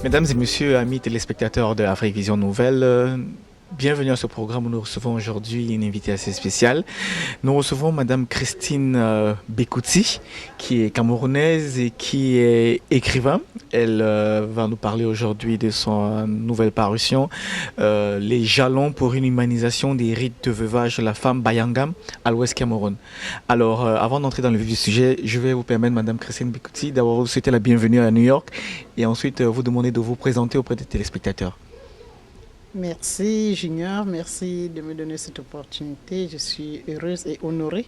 Mesdames et messieurs, amis téléspectateurs de Afrique Vision Nouvelle, bienvenue à ce programme où nous recevons aujourd'hui une invitée assez spéciale. Nous recevons Madame Christine Bekouti, qui est camerounaise et qui est écrivain. Elle va nous parler aujourd'hui de son nouvelle parution, Les jalons pour une humanisation des rites de veuvage de la femme Bayangam à l'Ouest Cameroun. Alors, avant d'entrer dans le vif du sujet, je vais vous permettre, Madame Christine Bekouti, d'avoir vous souhaiter la bienvenue à New York et ensuite vous demander de vous présenter auprès des téléspectateurs. Merci Junior, merci de me donner cette opportunité. Je suis heureuse et honorée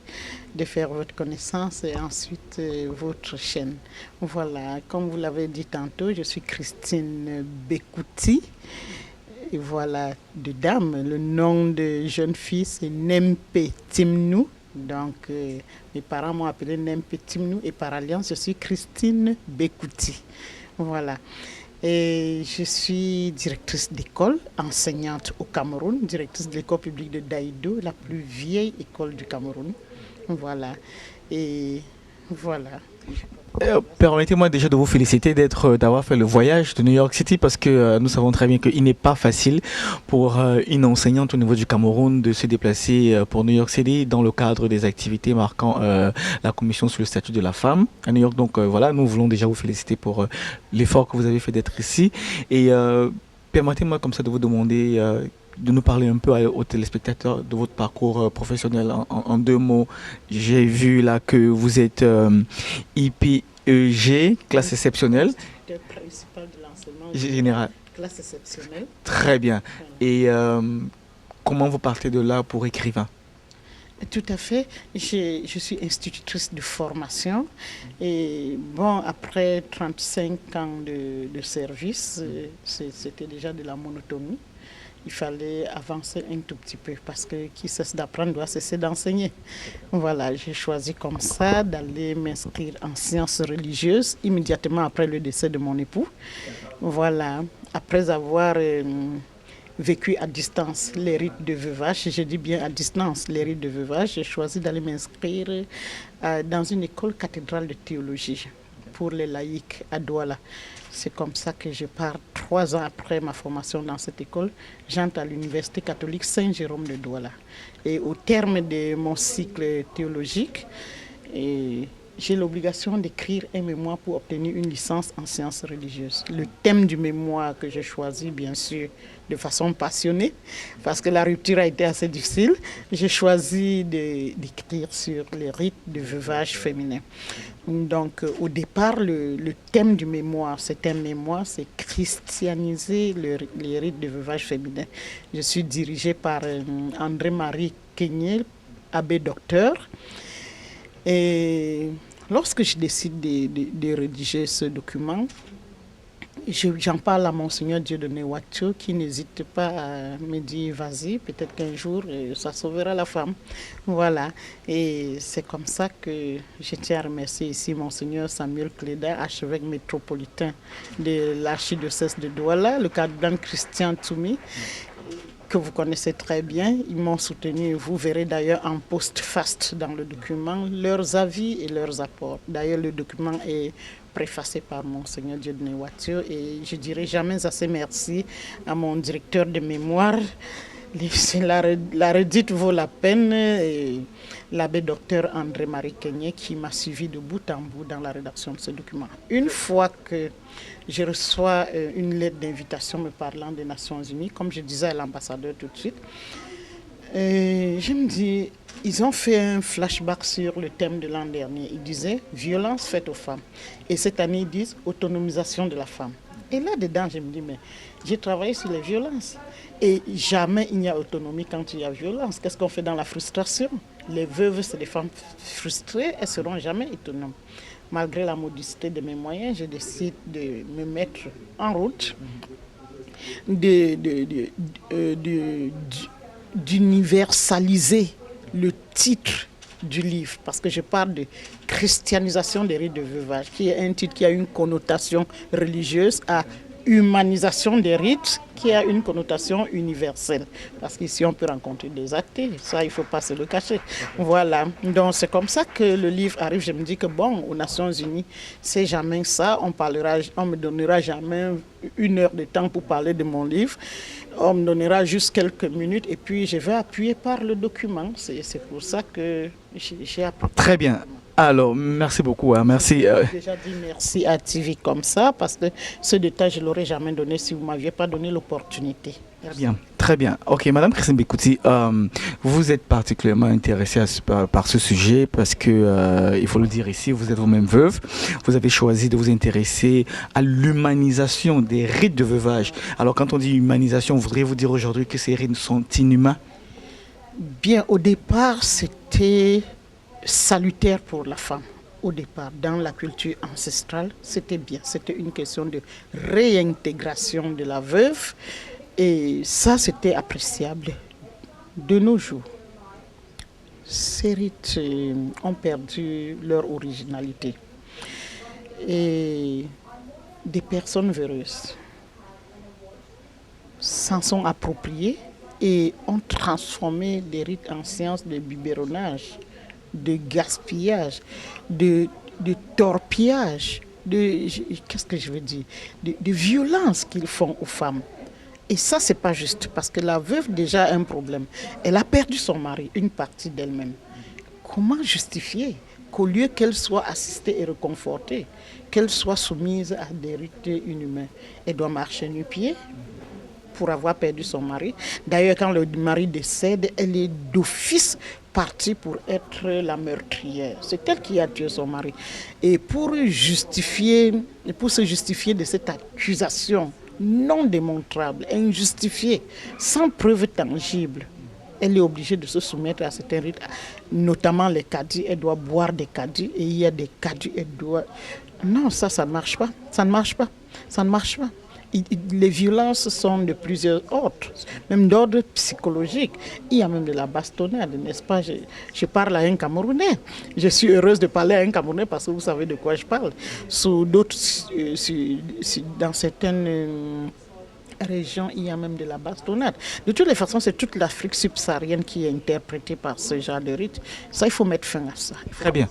de faire votre connaissance et ensuite votre chaîne. Voilà, comme vous l'avez dit tantôt, je suis Christine Bekouti. Et voilà, de dame, le nom de jeune fille c'est Nempe Timnou. Donc mes parents m'ont appelé Nempe Timnou et par alliance je suis Christine Bekouti. Voilà. Et je suis directrice d'école, enseignante au Cameroun, directrice de l'école publique de Daïdo, la plus vieille école du Cameroun. Voilà. Et voilà. Permettez-moi déjà de vous féliciter d'avoir fait le voyage de New York City parce que nous savons très bien qu'il n'est pas facile pour une enseignante au niveau du Cameroun de se déplacer pour New York City dans le cadre des activités marquant la commission sur le statut de la femme à New York. Donc voilà, nous voulons déjà vous féliciter pour l'effort que vous avez fait d'être ici. Et permettez-moi comme ça de vous demander de nous parler un peu aux téléspectateurs de votre parcours professionnel en deux mots. J'ai vu là que vous êtes IPEG, classe exceptionnelle. Instituteur principal de l'enseignement Général. classe exceptionnelle. Très bien. Et comment vous partez de là pour écrivain? Tout à fait. Je suis institutrice de formation. Et bon, après 35 ans de service, c'était déjà de la monotonie. Il fallait avancer un tout petit peu parce que qui cesse d'apprendre doit cesser d'enseigner. Voilà, j'ai choisi comme ça d'aller m'inscrire en sciences religieuses immédiatement après le décès de mon époux. Voilà, après avoir vécu à distance les rites de veuvage, je dis bien à distance les rites de veuvage, j'ai choisi d'aller m'inscrire dans une école cathédrale de théologie pour les laïcs à Douala. C'est comme ça que je pars 3 ans après ma formation dans cette école. J'entre à l'université catholique Saint-Jérôme de Douala. Et au terme de mon cycle théologique, j'ai l'obligation d'écrire un mémoire pour obtenir une licence en sciences religieuses. Le thème du mémoire que j'ai choisi, bien sûr, de façon passionnée, parce que la rupture a été assez difficile, j'ai choisi d'écrire sur les rites de veuvage féminin. Donc, au départ, le thème du mémoire, c'est un mémoire, c'est christianiser les rites de veuvage féminin. Je suis dirigée par André-Marie Kenyel, abbé docteur. Et lorsque je décide de rédiger ce document, j'en parle à Monseigneur Dieudonné Ouatcho qui n'hésite pas à me dire vas-y, peut-être qu'un jour ça sauvera la femme. Voilà. Et c'est comme ça que je tiens à remercier ici Monseigneur Samuel Cléda, archevêque métropolitain de l'archidiocèse de Douala, le cardinal Christian Toumi, que vous connaissez très bien. Ils m'ont soutenu. Vous verrez d'ailleurs en post-fast dans le document leurs avis et leurs apports. D'ailleurs, le document est préfacé par Monseigneur Dieudonné Ouatcho et je dirai jamais assez merci à mon directeur de mémoire. La redite vaut la peine. L'abbé docteur André-Marie Kenyé qui m'a suivi de bout en bout dans la rédaction de ce document. Une fois que je reçois une lettre d'invitation me parlant des Nations Unies, comme je disais à l'ambassadeur tout de suite, je me dis, ils ont fait un flashback sur le thème de l'an dernier. Ils disaient violence faite aux femmes. Et cette année, ils disent autonomisation de la femme. Et là-dedans, je me dis, mais j'ai travaillé sur les violences. Et jamais il n'y a autonomie quand il y a violence. Qu'est-ce qu'on fait dans la frustration? Les veuves, c'est des femmes frustrées, elles ne seront jamais autonomes. Malgré la modicité de mes moyens, je décide de me mettre en route, d'universaliser le titre du livre, parce que je parle de christianisation des rites de veuvage, qui est un titre qui a une connotation religieuse, à humanisation des rites qui a une connotation universelle. Parce qu'ici, on peut rencontrer des athées. Ça, il ne faut pas se le cacher. Voilà. Donc, c'est comme ça que le livre arrive. Je me dis que, bon, aux Nations Unies, c'est on me donnera jamais 1 heure de temps pour parler de mon livre. On me donnera juste quelques minutes et puis je vais appuyer par le document. C'est pour ça que j'ai appris. Très bien. Alors, merci beaucoup. Hein. Merci. J'ai déjà dit merci à TV comme ça parce que ce détail, je ne l'aurais jamais donné si vous ne m'aviez pas donné l'opportunité. Très bien, très bien. Ok, Madame Christine Bécouti, vous êtes particulièrement intéressée par ce sujet parce que, il faut le dire ici, vous êtes vous-même veuve. Vous avez choisi de vous intéresser à l'humanisation des rites de veuvage. Alors, quand on dit humanisation, voudriez-vous dire aujourd'hui que ces rites sont inhumains? Bien, au départ, c'était salutaire pour la femme. Au départ, dans la culture ancestrale, c'était bien. C'était une question de réintégration de la veuve. Et ça, c'était appréciable. De nos jours, ces rites ont perdu leur originalité. Et des personnes véreuses s'en sont appropriées et ont transformé des rites en sciences de biberonnage, de gaspillage, de torpillage, qu'est-ce que je veux dire, de violence qu'ils font aux femmes. Et ça, c'est pas juste, parce que la veuve déjà a un problème. Elle a perdu son mari, une partie d'elle-même. Comment justifier qu'au lieu qu'elle soit assistée et réconfortée, qu'elle soit soumise à des rites inhumains, elle doit marcher nu-pied pour avoir perdu son mari. D'ailleurs, quand le mari décède, elle est d'office partie pour être la meurtrière. C'est elle qui a tué son mari. Et pour se justifier de cette accusation non démontrable, injustifiée, sans preuve tangible, elle est obligée de se soumettre à certains rites, notamment les caddies. Elle doit boire des caddies et il y a des caddies, elle doit... Non, ça ne marche pas. Ça ne marche pas. Ça ne marche pas. Les violences sont de plusieurs ordres, même d'ordre psychologique. Il y a même de la bastonnade, n'est-ce pas? Je parle à un Camerounais. Je suis heureuse de parler à un Camerounais parce que vous savez de quoi je parle. Sous d'autres, dans certaines régions, il y a même de la bastonnade. De toutes les façons, c'est toute l'Afrique subsaharienne qui est interprétée par ce genre de rite. Ça, il faut mettre fin à ça. Très bien.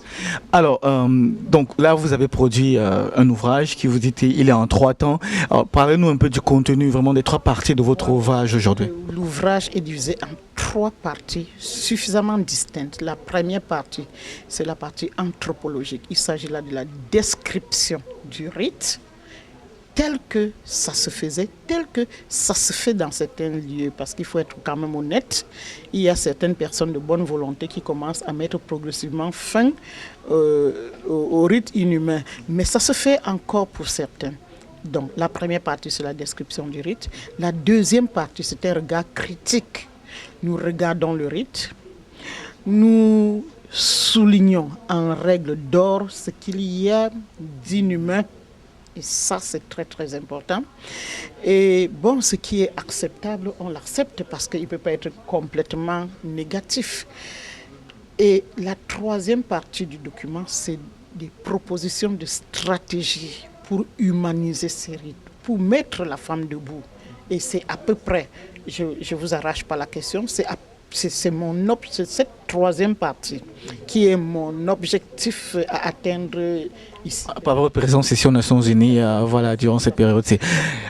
Alors, donc là, vous avez produit un ouvrage qui vous dit il est en 3 temps. Alors, parlez-nous un peu du contenu, vraiment des 3 parties de votre ouvrage aujourd'hui. L'ouvrage est divisé en 3 parties suffisamment distinctes. La première partie, c'est la partie anthropologique. Il s'agit là de la description du rite, tel que ça se faisait, tel que ça se fait dans certains lieux. Parce qu'il faut être quand même honnête, il y a certaines personnes de bonne volonté qui commencent à mettre progressivement fin au rite inhumain. Mais ça se fait encore pour certains. Donc la première partie, c'est la description du rite. La deuxième partie, c'est un regard critique. Nous regardons le rite, nous soulignons en règle d'or ce qu'il y a d'inhumain. Et ça, c'est très, très important. Et bon, ce qui est acceptable, on l'accepte parce qu'il ne peut pas être complètement négatif. Et la troisième partie du document, c'est des propositions de stratégie pour humaniser ces rites, pour mettre la femme debout. Et c'est à peu près, je ne vous arrache pas la question, c'est cette troisième partie qui est mon objectif à atteindre ici. Par votre présence ici aux Nations Unies, voilà, durant cette période.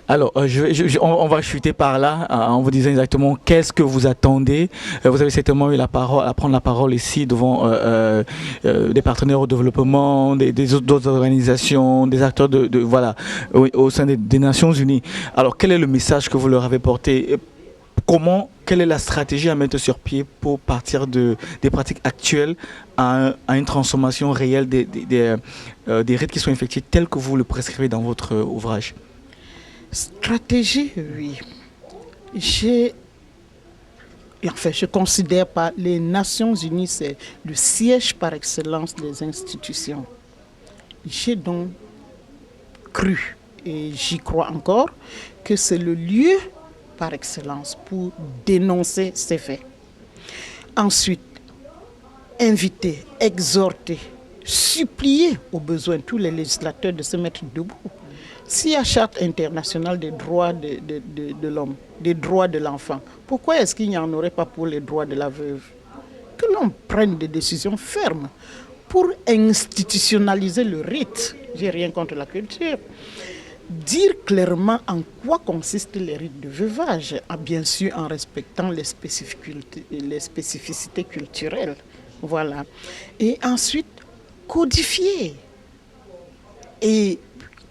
Alors, on va chuter par là en vous disant exactement qu'est-ce que vous attendez. Vous avez certainement eu à prendre la parole ici devant des partenaires au développement, d'autres organisations, des acteurs voilà, au sein des Nations Unies. Alors, quel est le message que vous leur avez porté? Quelle est la stratégie à mettre sur pied pour partir des pratiques actuelles à une transformation réelle des rites qui sont effectués tels que vous le prescrivez dans votre ouvrage? Stratégie, oui. Je considère pas les Nations Unies, c'est le siège par excellence des institutions. J'ai donc cru, et j'y crois encore, que c'est le lieu par excellence pour dénoncer ces faits. Ensuite, inviter, exhorter, supplier au besoin tous les législateurs de se mettre debout. S'il y a charte internationale des droits de l'homme, des droits de l'enfant, pourquoi est-ce qu'il n'y en aurait pas pour les droits de la veuve? Que l'on prenne des décisions fermes pour institutionnaliser le rite. J'ai rien contre la culture. Dire clairement en quoi consistent les rites de veuvage, bien sûr en respectant les spécificités culturelles. Voilà. Et ensuite, codifier. Et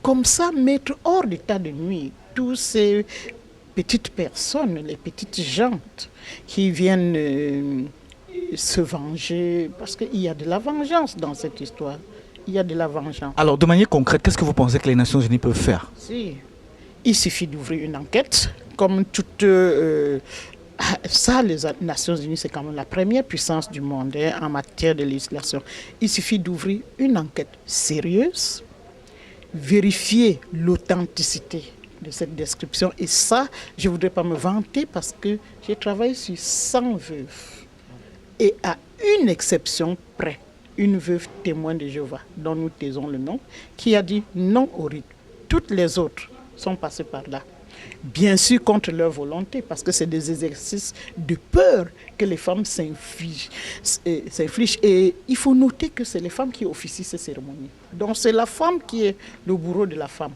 comme ça, mettre hors d'état de nuit tous ces petites personnes, les petites gentes qui viennent se venger, parce qu'il y a de la vengeance dans cette histoire. Il y a de la vengeance. Alors, de manière concrète, qu'est-ce que vous pensez que les Nations Unies peuvent faire? Si. Il suffit d'ouvrir une enquête, comme toute... ça, les Nations Unies, c'est quand même la première puissance du monde en matière de législation. Il suffit d'ouvrir une enquête sérieuse, vérifier l'authenticité de cette description. Et ça, je ne voudrais pas me vanter parce que j'ai travaillé sur 100 veuves. Et à une exception près, une veuve témoin de Jéhovah, dont nous taisons le nom, qui a dit non au rite. Toutes les autres sont passées par là. Bien sûr contre leur volonté, parce que c'est des exercices de peur que les femmes s'infligent. Et il faut noter que c'est les femmes qui officient ces cérémonies. Donc c'est la femme qui est le bourreau de la femme.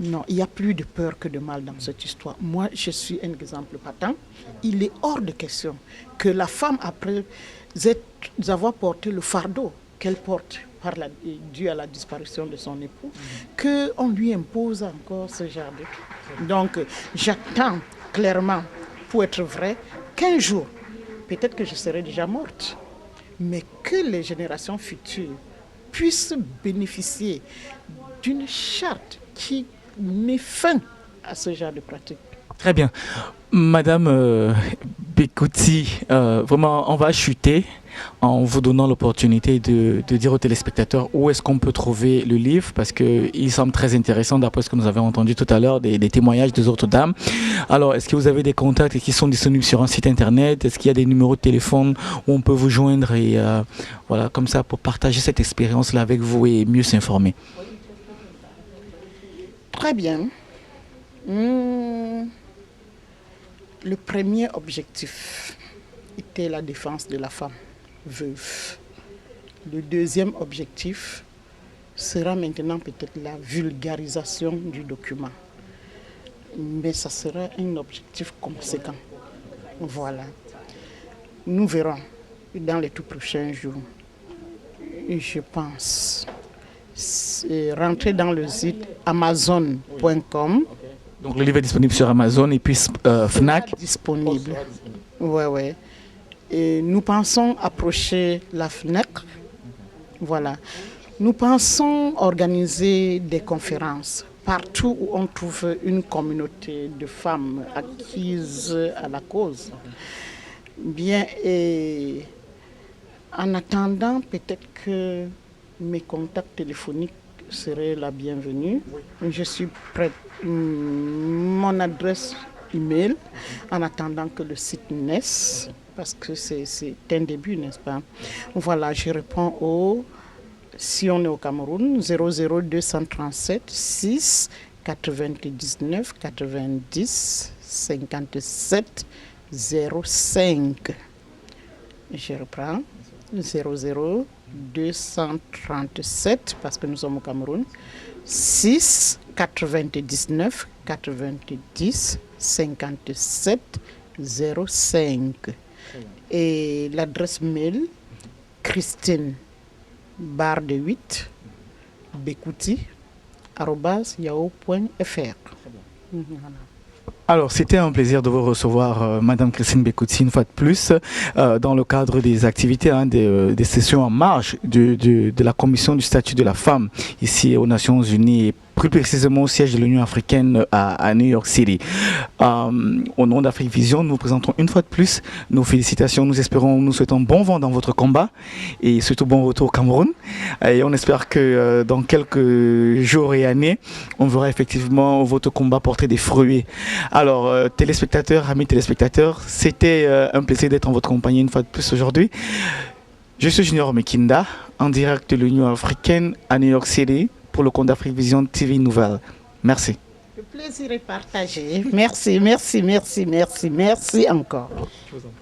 Non, il n'y a plus de peur que de mal dans cette histoire. Moi, je suis un exemple patent. Il est hors de question que la femme, après avoir porté le fardeau qu'elle porte dû à la disparition de son époux, qu'on lui impose encore ce genre de trucs. Donc, j'attends clairement, pour être vrai, qu'un jour, peut-être que je serai déjà morte, mais que les générations futures puissent bénéficier d'une charte qui met fin à ce genre de pratique. Très bien. Madame Bekouti, vraiment, on va chuter en vous donnant l'opportunité de dire aux téléspectateurs où est-ce qu'on peut trouver le livre, parce qu'il semble très intéressant d'après ce que nous avons entendu tout à l'heure, des témoignages des autres dames. Alors, est-ce que vous avez des contacts qui sont disponibles sur un site internet? Est-ce qu'il y a des numéros de téléphone où on peut vous joindre et voilà, comme ça, pour partager cette expérience-là avec vous et mieux s'informer? Très bien. Le premier objectif était la défense de la femme veuve. Le deuxième objectif sera maintenant peut-être la vulgarisation du document. Mais ça sera un objectif conséquent. Voilà. Nous verrons dans les tout prochains jours. Je pense rentrer dans le site amazon.com. Donc le livre est disponible sur Amazon et puis Fnac. Disponible. Ouais. Et nous pensons approcher la Fnac. Voilà. Nous pensons organiser des conférences partout où on trouve une communauté de femmes acquises à la cause. Bien, et en attendant, peut-être que mes contacts téléphoniques seraient la bienvenue. Je suis prête. Mon adresse email, en attendant que le site naisse, parce que c'est un début, n'est-ce pas? Voilà, je réponds si on est au Cameroun, 00237 6 99 90 57 05. Je reprends, 00237, parce que nous sommes au Cameroun, 6 99 90 57 05. Et l'adresse mail, Christine barre de 8 Bekouti @yahoo.fr. Voilà. Alors, c'était un plaisir de vous recevoir, Madame Christine Bekouti, une fois de plus, dans le cadre des activités, des sessions en marge de la Commission du statut de la femme, ici aux Nations Unies, et plus précisément au siège de l'Union africaine à New York City. Au nom d'Afrique Vision, nous présentons une fois de plus nos félicitations. Nous souhaitons bon vent dans votre combat et surtout bon retour au Cameroun. Et on espère que dans quelques jours et années, on verra effectivement votre combat porter des fruits. Alors, téléspectateurs, amis téléspectateurs, c'était un plaisir d'être en votre compagnie une fois de plus aujourd'hui. Je suis Junior Mekinda, en direct de l'Union africaine à New York City, pour le compte d'Afrique Vision TV Nouvelle. Merci. Le plaisir est partagé. Merci, merci, merci, merci, merci encore. Je vous en prie.